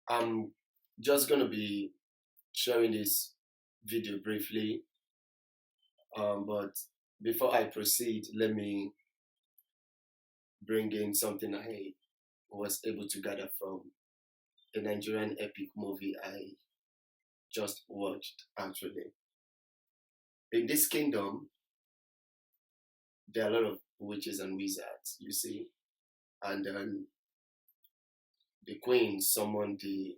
I'm just going to be sharing this video briefly, but before I proceed, let me bring in something I was able to gather from a Nigerian epic movie I just watched actually. In this kingdom, there are a lot of witches and wizards, you see, and the queen summoned the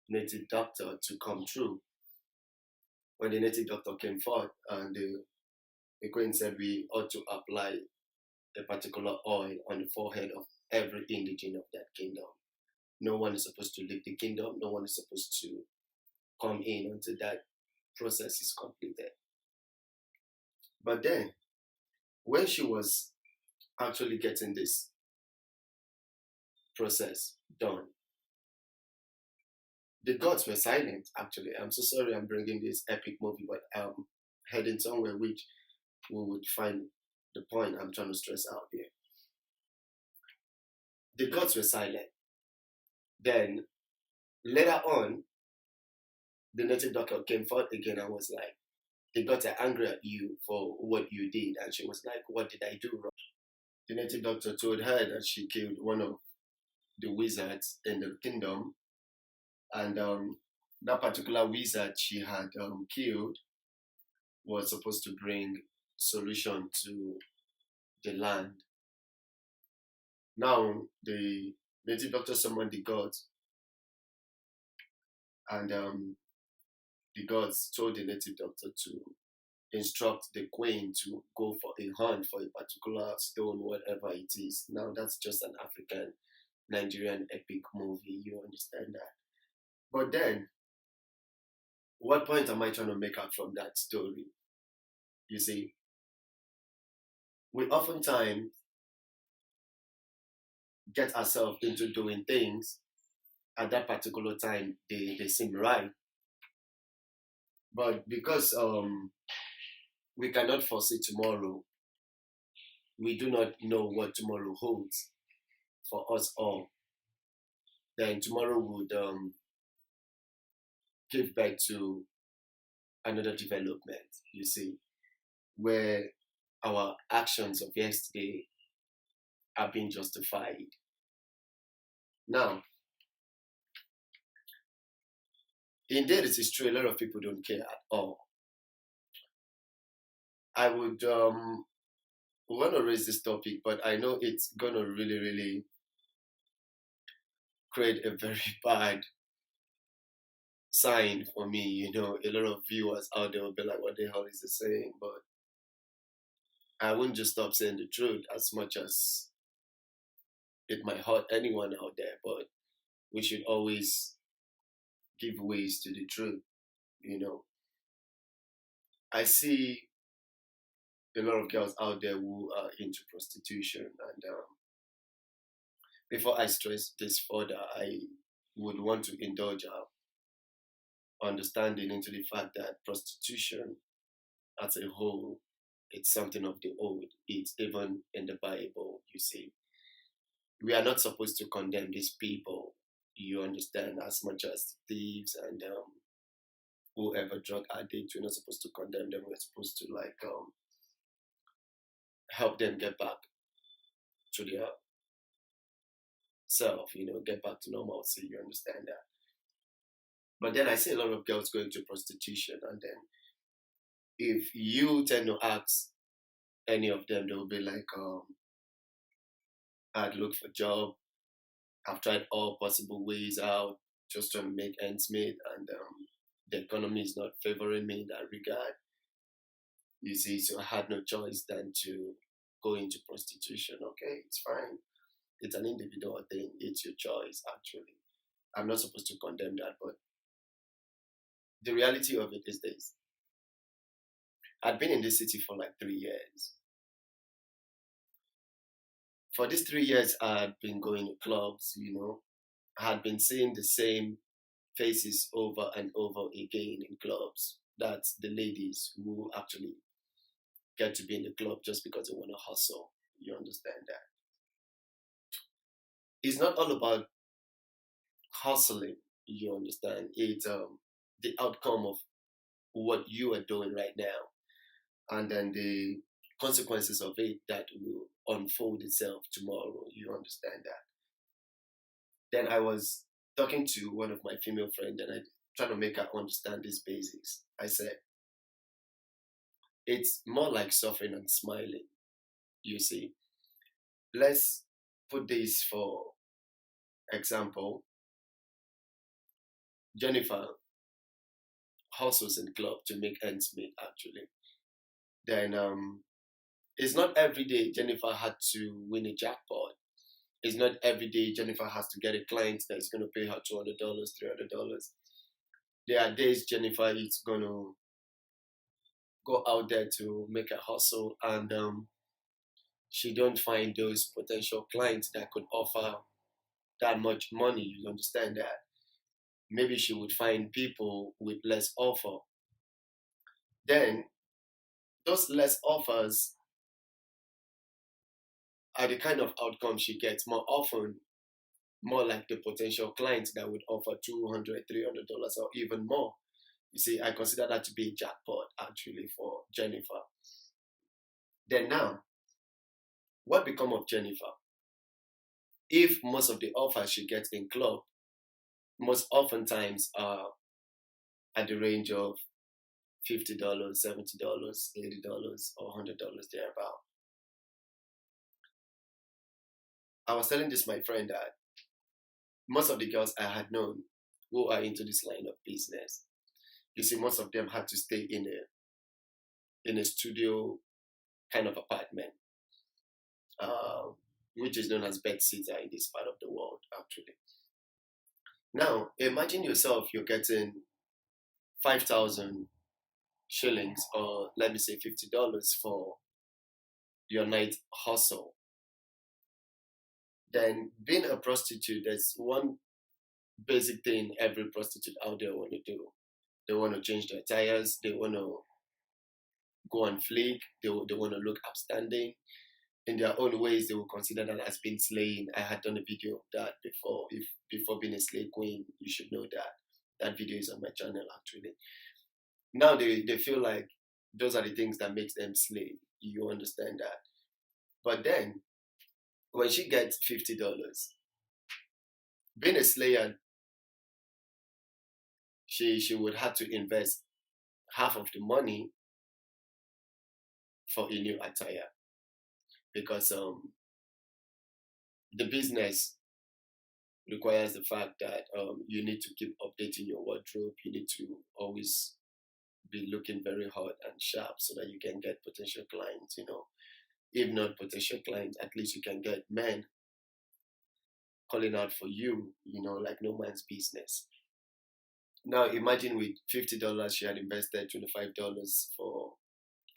native doctor to come through. When the native doctor came forth, and the queen said we ought to apply a particular oil on the forehead of every indigene of that kingdom. No one is supposed to leave the kingdom. No one is supposed to come in until that process is completed. But then, when she was actually getting this process done, the gods were silent. Actually, I'm so sorry I'm bringing this epic movie, but I'm heading somewhere which we would find the point I'm trying to stress out here. The gods were silent. Then later on, the native doctor came forth again and was like, the gods are angry at you for what you did. And she was like, what did I do wrong? The native doctor told her that she killed one of the wizards in the kingdom. And that particular wizard she had killed was supposed to bring solution to the land. Now, the native doctor summoned the gods, and the gods told the native doctor to instruct the queen to go for a hunt for a particular stone, whatever it is. Now, that's just an African Nigerian epic movie, you understand that. But then, what point am I trying to make out from that story? You see, we oftentimes get ourselves into doing things at that particular time, they seem right. But because we cannot foresee tomorrow, we do not know what tomorrow holds for us all. Then tomorrow would give birth to another development, you see, where our actions of yesterday are being justified. Now, indeed, it is true, a lot of people don't care at all. I would want to raise this topic, but I know it's going to really, really create a very bad sign for me. You know, a lot of viewers out there will be like, what the hell is he saying? But I wouldn't just stop saying the truth, as much as it might hurt anyone out there, but we should always give ways to the truth, you know. I see a lot of girls out there who are into prostitution, and before I stress this further, I would want to indulge our understanding into the fact that prostitution as a whole, it's something of the old. It's even in the Bible, you see. We are not supposed to condemn these people, you understand, as much as thieves and whoever drug addicts. We're not supposed to condemn them. We're supposed to help them get back to their self, you know, get back to normalcy. You understand that? But then I see a lot of girls going to prostitution, and then if you tend to ask any of them, they'll be like, I'd look for a job. I've tried all possible ways out just to make ends meet, and the economy is not favoring me in that regard. You see, so I had no choice than to go into prostitution. Okay, it's fine. It's an individual thing. It's your choice, actually. I'm not supposed to condemn that, but the reality of it is this. I'd been in this city for like 3 years. For these 3 years, I had been going to clubs, you know. I had been seeing the same faces over and over again in clubs. That's the ladies who actually get to be in the club just because they want to hustle. You understand that? It's not all about hustling You understand? It's the outcome of what you are doing right now, and then the consequences of it that will unfold itself tomorrow. You understand that? Then I was talking to one of my female friends, and I trying to make her understand these basics. I said, it's more like suffering and smiling. You see, let's put this for example. Jennifer hustles in club to make ends meet. Actually, then it's not every day Jennifer had to win a jackpot. It's not every day Jennifer has to get a client that's going to pay her $200, $300. There are days Jennifer is going to go out there to make a hustle, and she don't find those potential clients that could offer that much money. You understand that? Maybe she would find people with less offer. Then those less offers are the kind of outcome she gets more often, more like the potential clients that would offer $200, $300, or even more. You see, I consider that to be a jackpot actually for Jennifer. Then now, what become of Jennifer? If most of the offers she gets in club, most oftentimes are at the range of $50, $70, $80, or $100 thereabout. I was telling this my friend that most of the girls I had known who are into this line of business, you see, most of them had to stay in a studio kind of apartment, which is known as bedsitter in this part of the world, actually. Now, imagine yourself, you're getting 5,000 shillings, or let me say $50 for your night hustle. Then being a prostitute, there's one basic thing every prostitute out there want to do. They want to change their tires, they want to go on fleek, they want to look upstanding. In their own ways, they will consider that as being slaying. I had done a video of that before. If before being a slave queen, you should know that. That video is on my channel actually. Now they feel like those are the things that makes them slave. You understand that? But then when she gets $50, being a slayer, she would have to invest half of the money for a new attire, because the business requires the fact that you need to keep updating your wardrobe. You need to always be looking very hot and sharp so that you can get potential clients. If not potential clients, at least you can get men calling out for you, like no man's business. Now imagine with $50, she had invested $25 for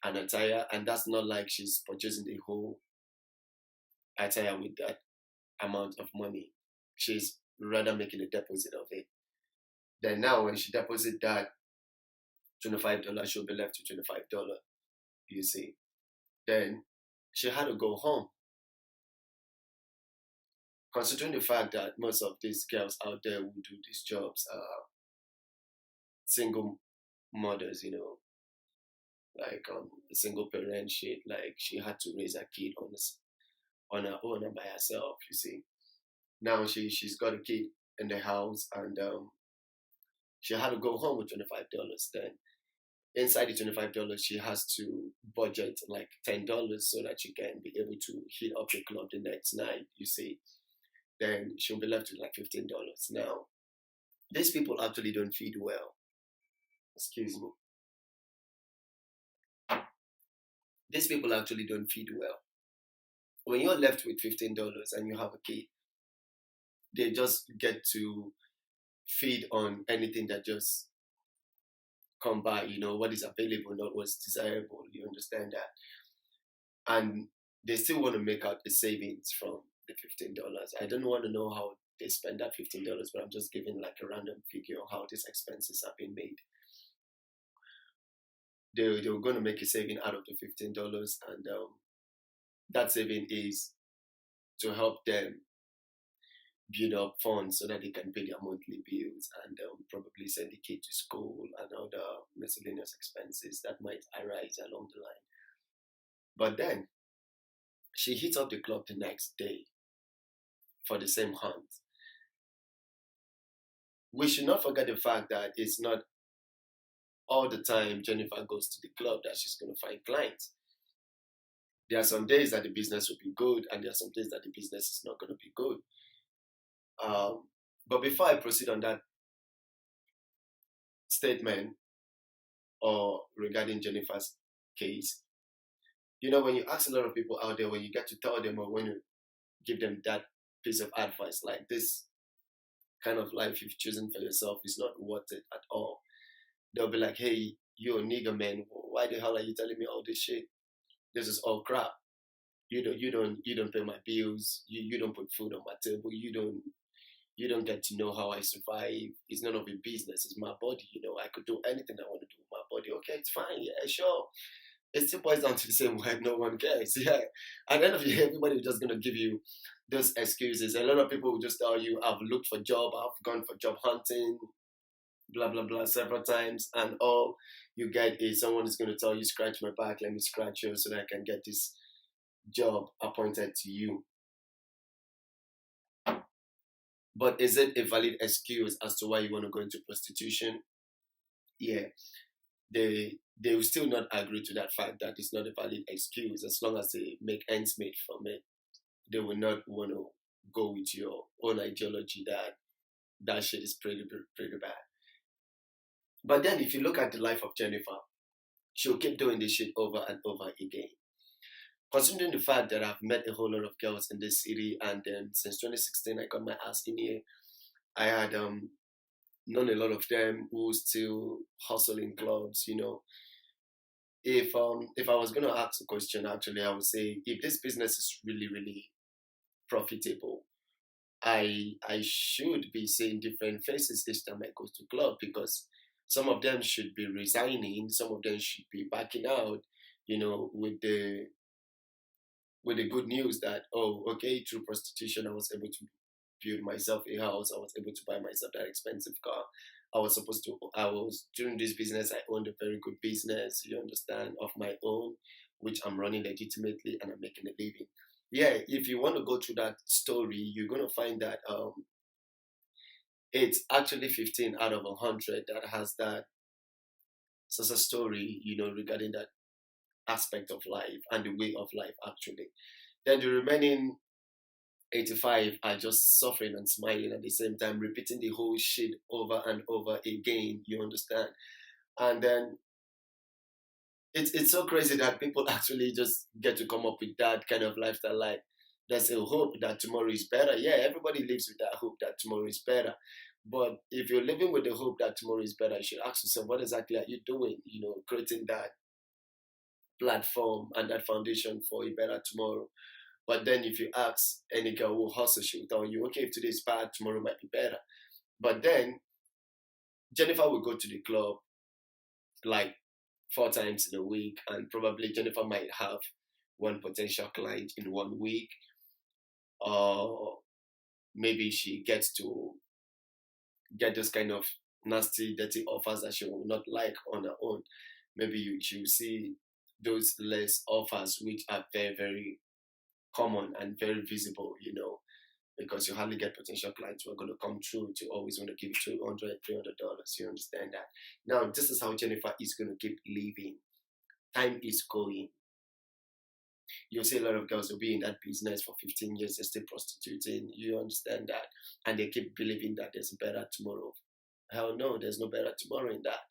an attire, and that's not like she's purchasing the whole attire with that amount of money. She's rather making a deposit of it. Then now when she deposits that $25, she'll be left with $25, you see. Then she had to go home. Considering the fact that most of these girls out there who do these jobs are single mothers, like a single parent shit, like she had to raise a kid on her own and by herself, you see. Now she's got a kid in the house, and she had to go home with $25. Then inside the $25, she has to budget like $10 so that she can be able to hit up the club the next night, you see. Then she'll be left with like $15. Now, these people actually don't feed well. Excuse me. These people actually don't feed well. When you're left with $15 and you have a kid, they just get to feed on anything that just come by, what is available, not what's desirable. You understand that? And they still want to make out the savings from the $15. I don't want to know how they spend that $15, but I'm just giving like a random figure of how these expenses have been made. They were going to make a saving out of the $15, and that saving is to help them build up funds so that they can pay their monthly bills and probably send the kid to school and other miscellaneous expenses that might arise along the line. But then she hits up the club the next day for the same hunt. We should not forget the fact that it's not all the time Jennifer goes to the club that she's going to find clients. There are some days that the business will be good, and there are some days that the business is not going to be good. But before I proceed on that statement or regarding Jennifer's case, when you ask a lot of people out there, when you get to tell them or when you give them that piece of advice, like this kind of life you've chosen for yourself is not worth it at all, they'll be like, hey, you're a nigger man, why the hell are you telling me all this shit? This is all crap. You don't pay my bills. You don't put food on my table. You don't get to know how I survive. It's none of your business. It's my body. I could do anything I want to do with my body. Okay, it's fine. Yeah, sure. It still boils down to the same word. No one cares. Yeah. At the end of the day, everybody's just gonna give you those excuses. A lot of people will just tell you, I've looked for job. I've gone for job hunting. Blah blah blah several times, and all you get is someone is going to tell you, scratch my back, let me scratch you so that I can get this job appointed to you. But is it a valid excuse as to why you want to go into prostitution? Yeah, they will still not agree to that fact that it's not a valid excuse as long as they make ends meet from it. They will not want to go with your own ideology that shit is pretty bad. But then if you look at the life of Jennifer, she'll keep doing this shit over and over again. Considering the fact that I've met a whole lot of girls in this city, and since 2016 I got my ass in here, I had known a lot of them who still hustle in clubs. If I was gonna ask a question, actually, I would say, if this business is really, really profitable, I should be seeing different faces each time I go to club, because some of them should be resigning, some of them should be backing out, with the good news that, oh, okay, through prostitution, I was able to build myself a house, I was able to buy myself that expensive car. During this business, I owned a very good business, you understand, of my own, which I'm running legitimately and I'm making a living. Yeah, if you want to go through that story, you're going to find that it's actually 15 out of 100 that has that such a story, regarding that aspect of life and the way of life, actually. Then the remaining 85 are just suffering and smiling at the same time, repeating the whole shit over and over again, you understand? And then it's so crazy that people actually just get to come up with that kind of lifestyle, like there's a hope that tomorrow is better. Yeah, everybody lives with that hope that tomorrow is better. But if you're living with the hope that tomorrow is better, you should ask yourself, what exactly are you doing? Creating that platform and that foundation for a better tomorrow. But then if you ask any girl who hustles, she will tell you, okay, if today is bad, tomorrow might be better. But then Jennifer will go to the club like 4 times in a week, and probably Jennifer might have one potential client in 1 week, or maybe she gets to get those kind of nasty, dirty offers that she will not like on her own. Maybe she will see those less offers, which are very, very common and very visible, because you hardly get potential clients who are going to come through to always want to give you $200, $300. You understand that? Now, this is how Jennifer is going to keep living. Time is going. You'll see a lot of girls will be in that business for 15 years, they're still prostituting. You understand that? And they keep believing that there's a better tomorrow. Hell no, there's no better tomorrow in that.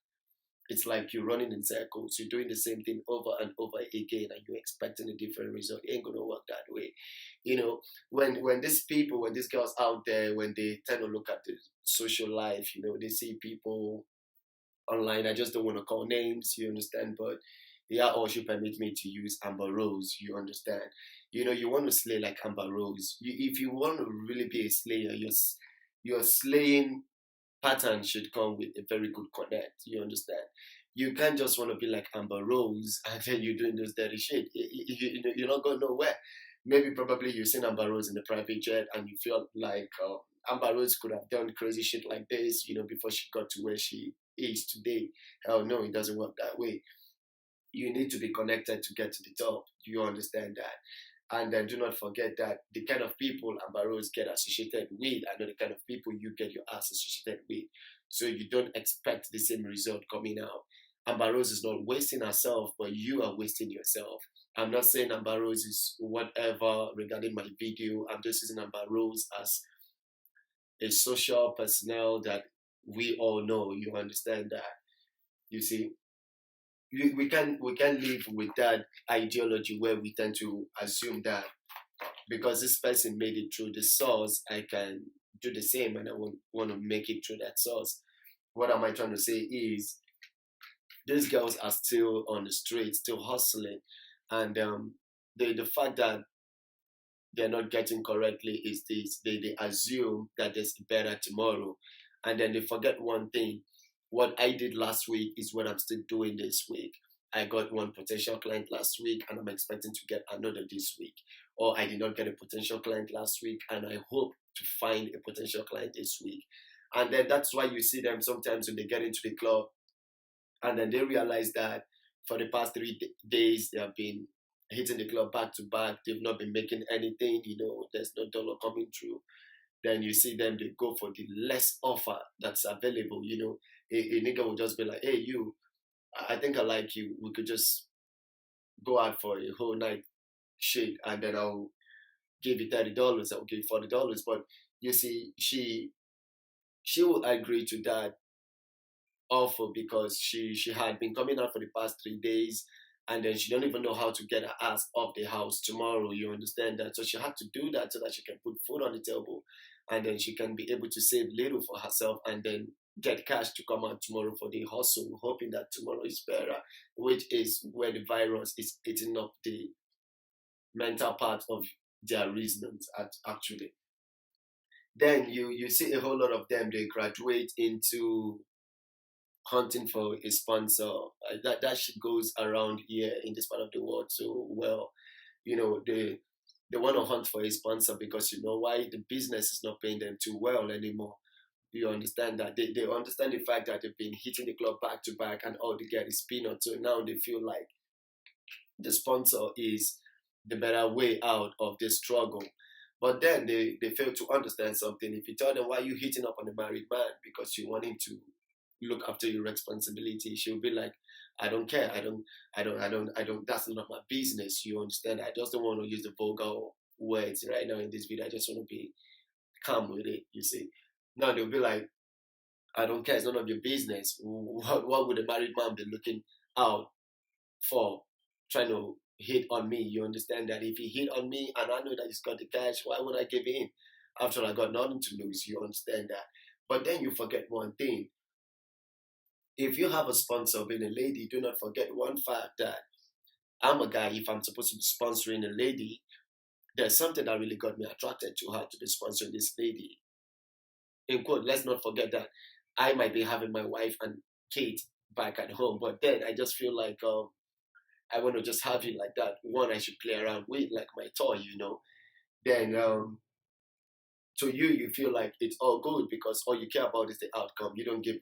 It's like you're running in circles. You're doing the same thing over and over again, and you're expecting a different result. It ain't gonna work that way. When these girls out there, when they tend to look at the social life, they see people online. I just don't want to call names, you understand, but yeah, or she permit me to use Amber Rose, you understand. You want to slay like Amber Rose. If you want to really be a slayer, your slaying pattern should come with a very good connect, you understand. You can't just want to be like Amber Rose and then you're doing those dirty shit. You're not going nowhere. maybe probably you've seen Amber Rose in the private jet and you feel like Amber Rose could have done crazy shit like this, before she got to where she is today. Hell no, it doesn't work that way. You need to be connected to get to the top. Do you understand that? And then do not forget that the kind of people Amber Rose get associated with are not the kind of people you get your ass associated with. So you don't expect the same result coming out. Amber Rose is not wasting herself, but you are wasting yourself. I'm not saying Amber Rose is whatever regarding my video. I'm just using Amber Rose as a social personnel that we all know. You understand that? You see, we can live with that ideology where we tend to assume that because this person made it through the source, I can do the same, and I want to make it through that source. What am I trying to say is these girls are still on the street, still hustling, and the fact that they're not getting correctly is this: they assume that there's a better tomorrow, and then they forget one thing. What I did last week is what I'm still doing this week. I got one potential client last week and I'm expecting to get another this week. Or I did not get a potential client last week and I hope to find a potential client this week. And then that's why you see them sometimes when they get into the club and then they realize that for the past 3 days they have been hitting the club back to back. They've not been making anything, there's no dollar coming through. Then you see them, they go for the less offer that's available. A nigga will just be like, hey, you, I think I like you. We could just go out for a whole night shit and then I'll give you $30, I'll give you $40. But you see, she will agree to that offer because she had been coming out for the past 3 days and then she don't even know how to get her ass off the house tomorrow. You understand that? So she had to do that so that she can put food on the table and then she can be able to save little for herself and then get cash to come out tomorrow for the hustle, hoping that tomorrow is better, which is where the virus is eating up the mental part of their reasons actually. Then you see a whole lot of them, they graduate into hunting for a sponsor. That shit goes around here in this part of the world so well. They want to hunt for a sponsor because you know why? The business is not paying them too well anymore. You understand that? They understand the fact that they've been hitting the club back to back and all they get is peanuts. So now they feel like the sponsor is the better way out of this struggle. But then they fail to understand something. If you tell them why you hitting up on a married man because you want him to look after your responsibility, she'll be like, I don't care. I don't, that's not my business. You understand? I just don't want to use the vulgar words right now in this video. I just want to be calm with it, you see. Now they'll be like, I don't care, it's none of your business. What would a married man be looking out for trying to hit on me? You understand that if he hit on me and I know that he's got the cash, why would I give in? After I got nothing to lose, you understand that? But then you forget one thing. If you have a sponsor being a lady, do not forget one fact that I'm a guy, if I'm supposed to be sponsoring a lady, there's something that really got me attracted to her to be sponsoring this lady. In quote, let's not forget that I might be having my wife and kid back at home, but then I just feel like I want to just have it like that. One I should play around with, like my toy, Then to you feel like it's all good because all you care about is the outcome. You don't give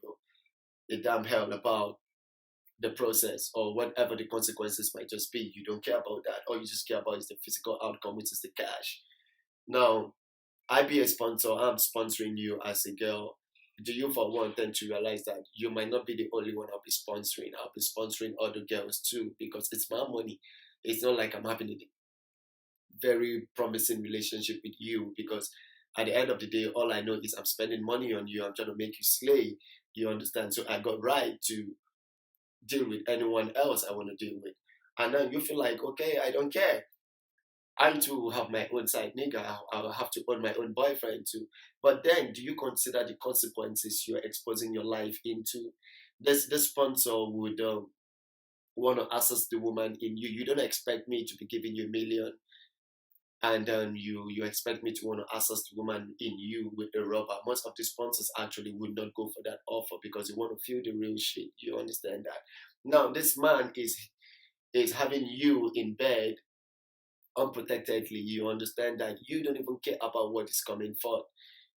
a damn hell about the process or whatever the consequences might just be. You don't care about that. All you just care about is the physical outcome, which is the cash. Now, I be a sponsor, I'm sponsoring you as a girl. Do you for one tend to realize that you might not be the only one I'll be sponsoring? I'll be sponsoring other girls too because it's my money. It's not like I'm having a very promising relationship with you because at the end of the day, all I know is I'm spending money on you. I'm trying to make you slay. You understand? So I got right to deal with anyone else I want to deal with. And then you feel like, okay, I don't care. I too have my own side nigga. I'll have to own my own boyfriend too. But then, do you consider the consequences you're exposing your life into? This sponsor would want to access the woman in you. You don't expect me to be giving you a million, and then you expect me to want to access the woman in you with a rubber. Most of the sponsors actually would not go for that offer because they want to feel the real shit. You understand that? Now, this man is having you in bed unprotectedly, you understand that you don't even care about what is coming forth.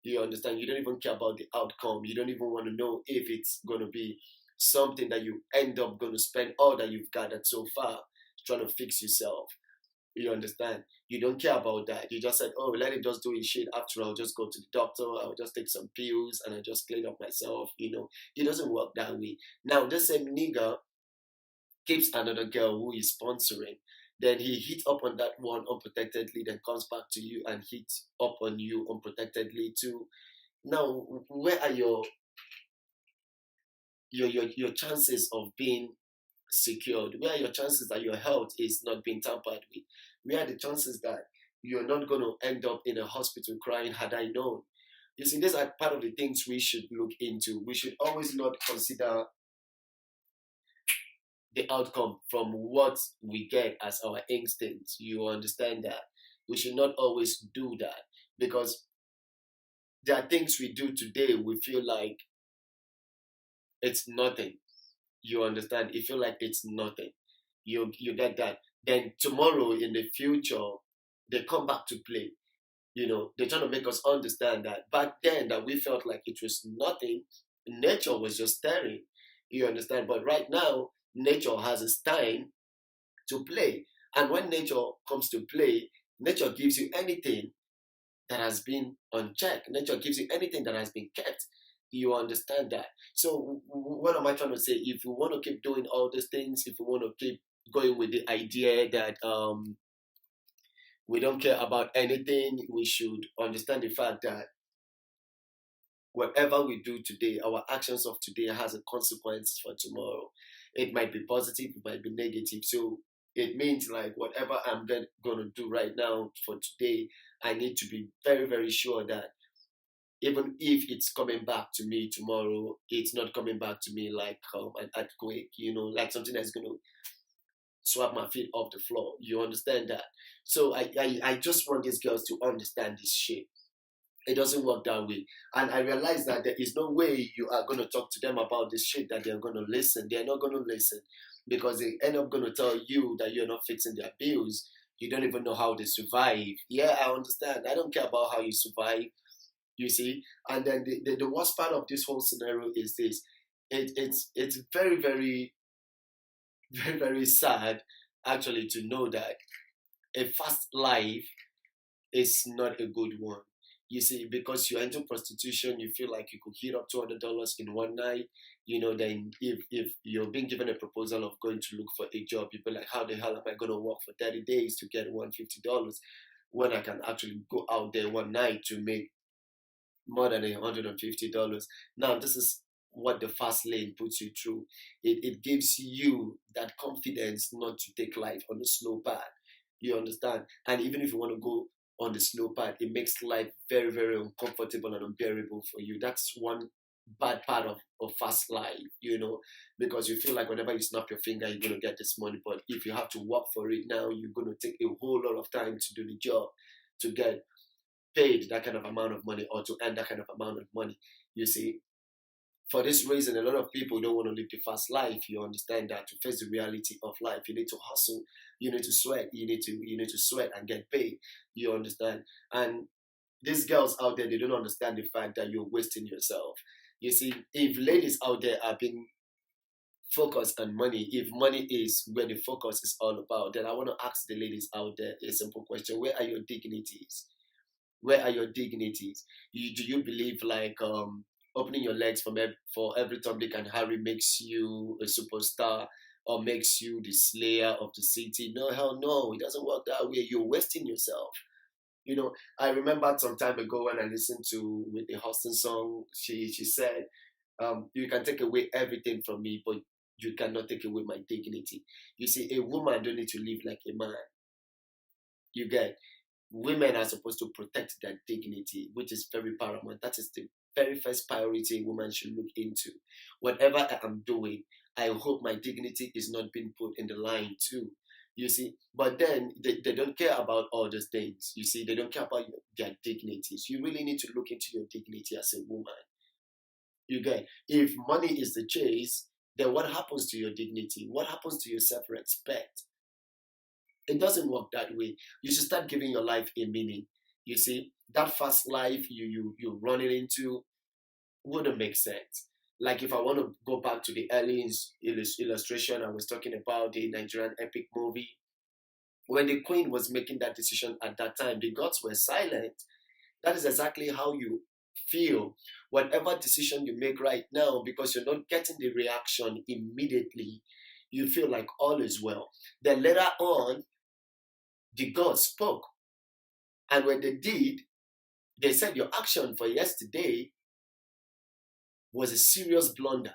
You understand? You don't even care about the outcome. You don't even want to know if it's going to be something that you end up going to spend all that you've gathered so far trying to fix yourself. You understand? You don't care about that. You just said, oh, let it just do his shit. After all, I'll just go to the doctor. I'll just take some pills and I just clean up myself. It doesn't work that way. Now, this same nigga keeps another girl who is sponsoring. Then he hits up on that one unprotectedly, then comes back to you and hits up on you unprotectedly too. Now, where are your chances of being secured? Where are your chances that your health is not being tampered with? Where are the chances that you're not going to end up in a hospital crying, had I known? You see, these are part of the things we should look into. We should always not consider the outcome from what we get as our instincts. You understand that? We should not always do that, because there are things we do today we feel like it's nothing. You understand? You feel like it's nothing. You get that. Then tomorrow in the future, they come back to play. They're trying to make us understand that back then that we felt like it was nothing. Nature was just staring. You understand? But right now, nature has its time to play. And when nature comes to play, nature gives you anything that has been unchecked. Nature gives you anything that has been kept. You understand that? So what am I trying to say? If we want to keep doing all these things, if we want to keep going with the idea that we don't care about anything, we should understand the fact that whatever we do today, our actions of today has a consequence for tomorrow. It might be positive, it might be negative. So it means like whatever I'm going to do right now for today, I need to be very, very sure that even if it's coming back to me tomorrow, it's not coming back to me like an earthquake, like something that's going to swap my feet off the floor. You understand that? So I just want these girls to understand this shit. It doesn't work that way. And I realize that there is no way you are going to talk to them about this shit that they're going to listen. They're not going to listen, because they end up going to tell you that you're not fixing their bills. You don't even know how they survive. Yeah, I understand. I don't care about how you survive, you see. And then the worst part of this whole scenario is this. It's very, very, very, very sad, actually, to know that a fast life is not a good one. You see, because you're into prostitution, you feel like you could hit up $200 in one night. Then if you're being given a proposal of going to look for a job, you'll be like, how the hell am I going to work for 30 days to get $150 when I can actually go out there one night to make more than $150? Now, this is what the fast lane puts you through. It gives you that confidence not to take life on the slow path. You understand? And even if you want to go on the slow path, it makes life very, very uncomfortable and unbearable for you. That's one bad part of fast life, because you feel like whenever you snap your finger, you're going to get this money. But if you have to work for it now, you're going to take a whole lot of time to do the job, to get paid that kind of amount of money, or to earn that kind of amount of money, you see. For this reason, a lot of people don't want to live the fast life. You understand that to face the reality of life, you need to hustle, you need to sweat, you need to sweat and get paid. You understand? And these girls out there, they don't understand the fact that you're wasting yourself. You see, if ladies out there are being focused on money, if money is where the focus is all about, then I want to ask the ladies out there a simple question: where are your dignities? Where are your dignities? Do you believe like opening your legs for every Tom, Dick, and Harry makes you a superstar or makes you the slayer of the city? No, hell no. It doesn't work that way. You're wasting yourself. I remember some time ago when I listened to Whitney Houston song, she said, you can take away everything from me, but you cannot take away my dignity. You see, a woman don't need to live like a man. You get? Women are supposed to protect their dignity, which is very paramount. That is the very first priority a woman should look into. Whatever I am doing, I hope my dignity is not being put in the line too. You see, but then they don't care about all those things. You see, they don't care about their dignities. You really need to look into your dignity as a woman. You get? If money is the chase, then what happens to your dignity? What happens to your self-respect? It doesn't work that way. You should start giving your life a meaning. You see, that fast life you're running into wouldn't make sense. Like if I want to go back to the early illustration I was talking about, the Nigerian epic movie, when the queen was making that decision at that time, the gods were silent. That is exactly how you feel. Whatever decision you make right now, because you're not getting the reaction immediately, you feel like all is well. Then later on, the gods spoke. And when they did, they said your action for yesterday was a serious blunder.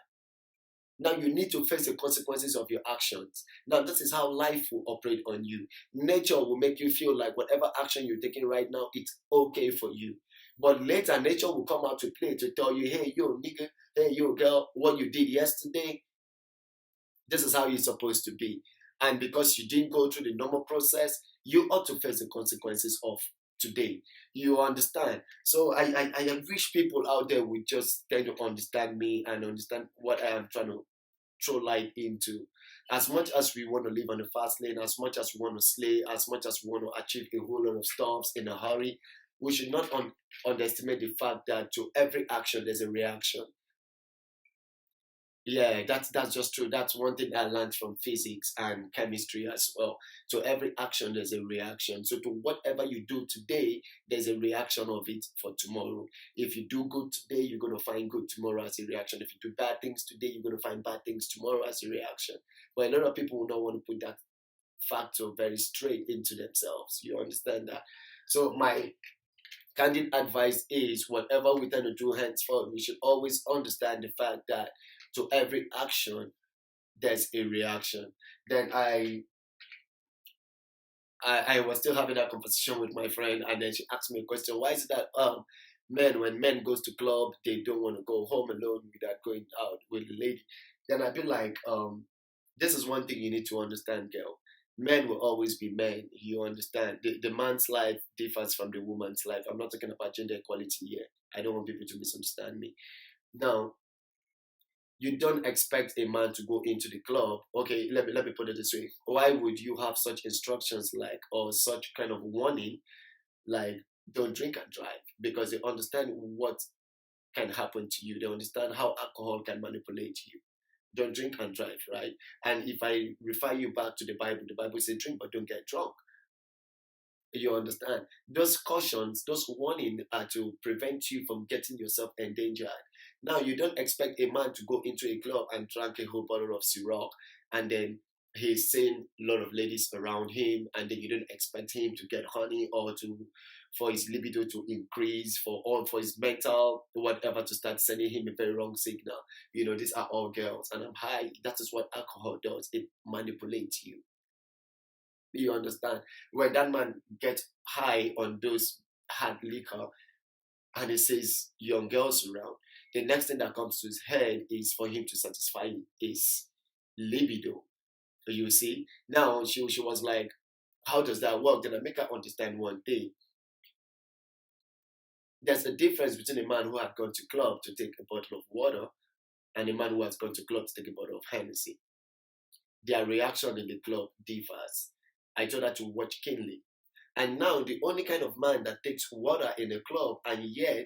Now you need to face the consequences of your actions. Now this is how life will operate on you. Nature will make you feel like whatever action you're taking right now, it's okay for you. But later, nature will come out to play to tell you, hey, yo, nigga, hey, yo, girl, what you did yesterday, this is how you're supposed to be. And because you didn't go through the normal process, you ought to face the consequences of today. You understand? So I wish people out there would just tend to understand me and understand what I am trying to throw light into. As much as we want to live on the fast lane, as much as we want to slay, as much as we want to achieve a whole lot of stuff in a hurry, we should not underestimate the fact that to every action there's a reaction. Yeah, that's just true. That's one thing I learned from physics and chemistry as well. To every action, there's a reaction. So to whatever you do today, there's a reaction of it for tomorrow. If you do good today, you're gonna find good tomorrow as a reaction. If you do bad things today, you're gonna find bad things tomorrow as a reaction. But a lot of people will not want to put that factor very straight into themselves. You understand that? So my candid advice is whatever we tend to do henceforth, we should always understand the fact that to every action there's a reaction. Then I was still having that conversation with my friend, and then she asked me a question. Why is it that men, when men goes to club, they don't want to go home alone without going out with the lady? Then I'd be like, this is one thing you need to understand, girl. Men will always be men. You understand? The man's life differs from the woman's life. I'm not talking about gender equality here. I don't want people to misunderstand me. Now, you don't expect a man to go into the club. Okay, let me put it this way. Why would you have such instructions like, or such kind of warning like, don't drink and drive? Because they understand what can happen to you. They understand how alcohol can manipulate you. Don't drink and drive, right? And if I refer you back to the Bible says drink but don't get drunk. You understand? Those cautions, those warnings are to prevent you from getting yourself endangered. Now, you don't expect a man to go into a club and drink a whole bottle of Ciroc and then he's seeing a lot of ladies around him, and then you don't expect him to get honey or for his libido to increase, for his mental whatever to start sending him a very wrong signal. You know, these are all girls and I'm high. That is what alcohol does. It manipulates you. You understand? When that man gets high on those hard liquor and he says young girls around, the next thing that comes to his head is for him to satisfy his libido. You see? Now she was like, how does that work? Then I make her understand one thing. There's a difference between a man who had gone to club to take a bottle of water and a man who has gone to club to take a bottle of Hennessy. Their reaction in the club differs. I told her to watch keenly. And now the only kind of man that takes water in a club and yet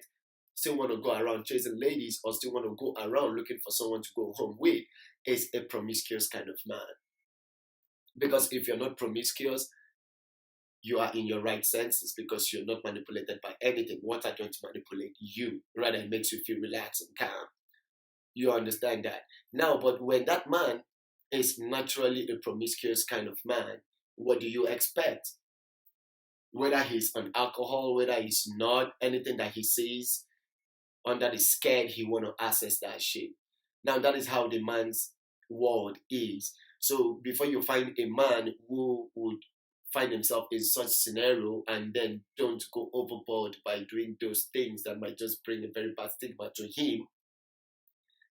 still want to go around chasing ladies or still want to go around looking for someone to go home with is a promiscuous kind of man. Because if you're not promiscuous, you are in your right senses because you're not manipulated by anything. Water don't manipulate you. Rather, it makes you feel relaxed and calm. You understand that? Now, but when that man is naturally a promiscuous kind of man, what do you expect? Whether he's on alcohol, whether he's not, anything that he sees under the scared, he want to access that shit. Now, that is how the man's world is. So before you find a man who would find himself in such scenario and then don't go overboard by doing those things that might just bring a very bad stigma to him,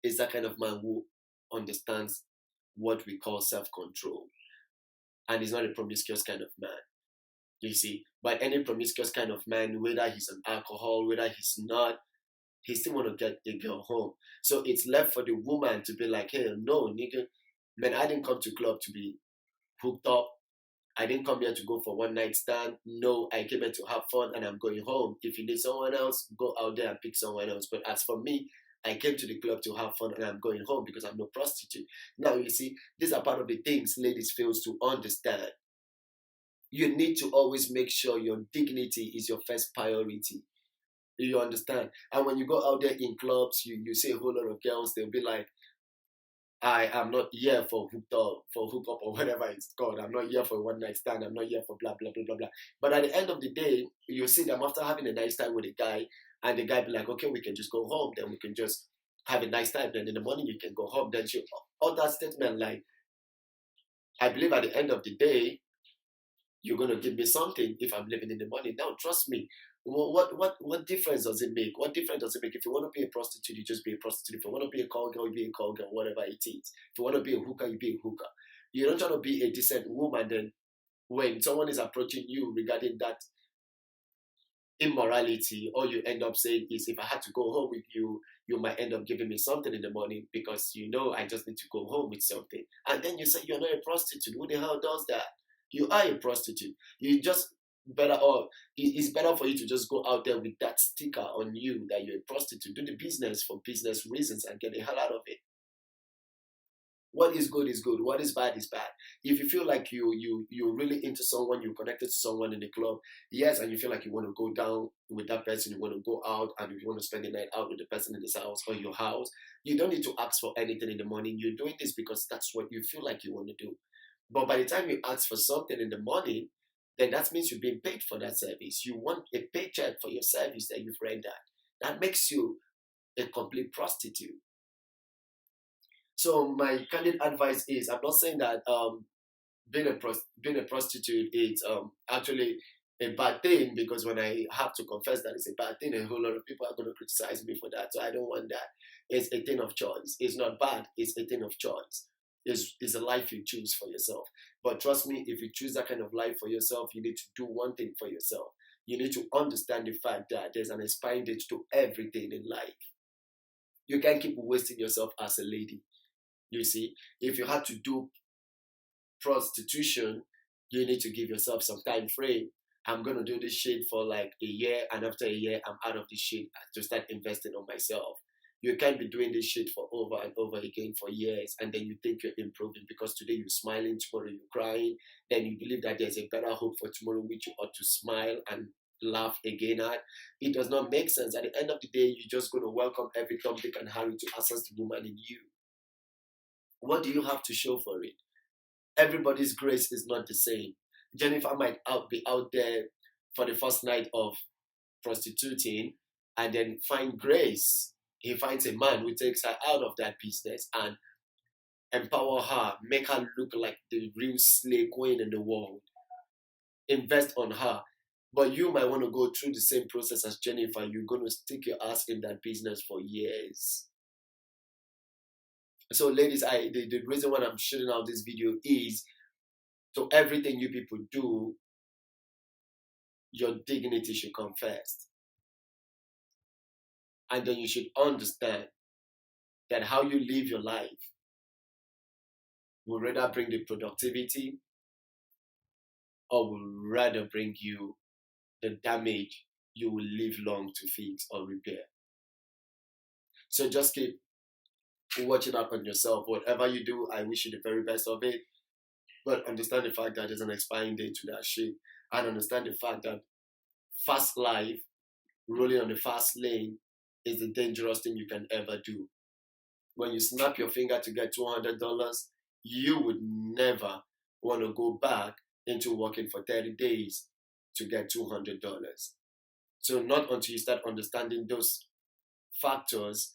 is that kind of man who understands what we call self-control. And he's not a promiscuous kind of man. You see, but any promiscuous kind of man, whether he's on alcohol, whether he's not, he still want to get a girl home. So it's left for the woman to be like, hey, no, nigga, man, I didn't come to club to be hooked up. I didn't come here to go for one night stand. No, I came here to have fun and I'm going home. If you need someone else, go out there and pick someone else. But as for me, I came to the club to have fun and I'm going home because I'm no prostitute. Now, you see, these are part of the things ladies fail to understand. You need to always make sure your dignity is your first priority. You understand? And when you go out there in clubs, you see a whole lot of girls, they'll be like, I am not here for hookup or whatever it's called. I'm not here for a one night stand. I'm not here for blah, blah, blah, blah, blah. But at the end of the day, you see them after having a nice time with a guy, and the guy be like, okay, we can just go home. Then we can just have a nice time. Then in the morning, you can go home. Then she utter statement like, I believe at the end of the day, you're going to give me something if I'm leaving in the morning. Now, trust me. What difference does it make? What difference does it make? If you want to be a prostitute, you just be a prostitute. If you want to be a call girl, you be a call girl, whatever it is. If you want to be a hooker, you be a hooker. You don't try to be a decent woman. Then when someone is approaching you regarding that immorality, all you end up saying is, if I had to go home with you, you might end up giving me something in the morning because you know I just need to go home with something. And then you say you're not a prostitute. Who the hell does that? You are a prostitute. You just better, or it's better for you to just go out there with that sticker on you that you're a prostitute. Do the business for business reasons and get the hell out of it. What is good is good. What is bad is bad. If you feel like you're really into someone, you're connected to someone in the club, yes, and you feel like you want to go down with that person, you want to go out, and if you want to spend the night out with the person in his house or your house, you don't need to ask for anything in the morning. You're doing this because that's what you feel like you want to do. But by the time you ask for something in the morning, then that means you're being paid for that service. You want a paycheck for your service that you've rendered. That makes you a complete prostitute. So my candid advice is, I'm not saying that being a prostitute is actually a bad thing, because when I have to confess that it's a bad thing, a whole lot of people are going to criticize me for that. So I don't want that. It's a thing of choice. It's not bad. It's a thing of choice. It's a life you choose for yourself. But trust me, if you choose that kind of life for yourself, you need to do one thing for yourself. You need to understand the fact that there's an expiring date to everything in life. You can't keep wasting yourself as a lady. You see, if you had to do prostitution, you need to give yourself some time frame. I'm going to do this shit for like a year, and after a year, I'm out of this shit to start investing on myself. You can't be doing this shit for over and over again for years, and then you think you're improving because today you're smiling, tomorrow you're crying. Then you believe that there's a better hope for tomorrow, which you ought to smile and laugh again at. It does not make sense. At the end of the day, you're just going to welcome every Tom, Dick, and Harry to access the woman in you. What do you have to show for it? Everybody's grace is not the same. Jennifer might be out there for the first night of prostituting and then find grace. He finds a man who takes her out of that business and empower her, make her look like the real slave queen in the world. Invest on her. But you might want to go through the same process as Jennifer. You're going to stick your ass in that business for years. So ladies, the reason why I'm shooting out this video is, so everything you people do, your dignity should come first. And then you should understand that how you live your life will rather bring the productivity or will rather bring you the damage you will live long to fix or repair. So just keep watching up on yourself. Whatever you do, I wish you the very best of it. But understand the fact that there's an expiring date to that shit. And understand the fact that fast life, rolling on the fast lane, is the dangerous thing you can ever do. When you snap your finger to get $200, you would never want to go back into working for 30 days to get $200. So not until you start understanding those factors,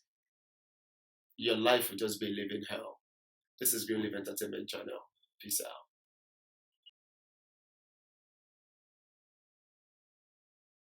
your life will just be living hell. This is Green Live Entertainment Channel. Peace out.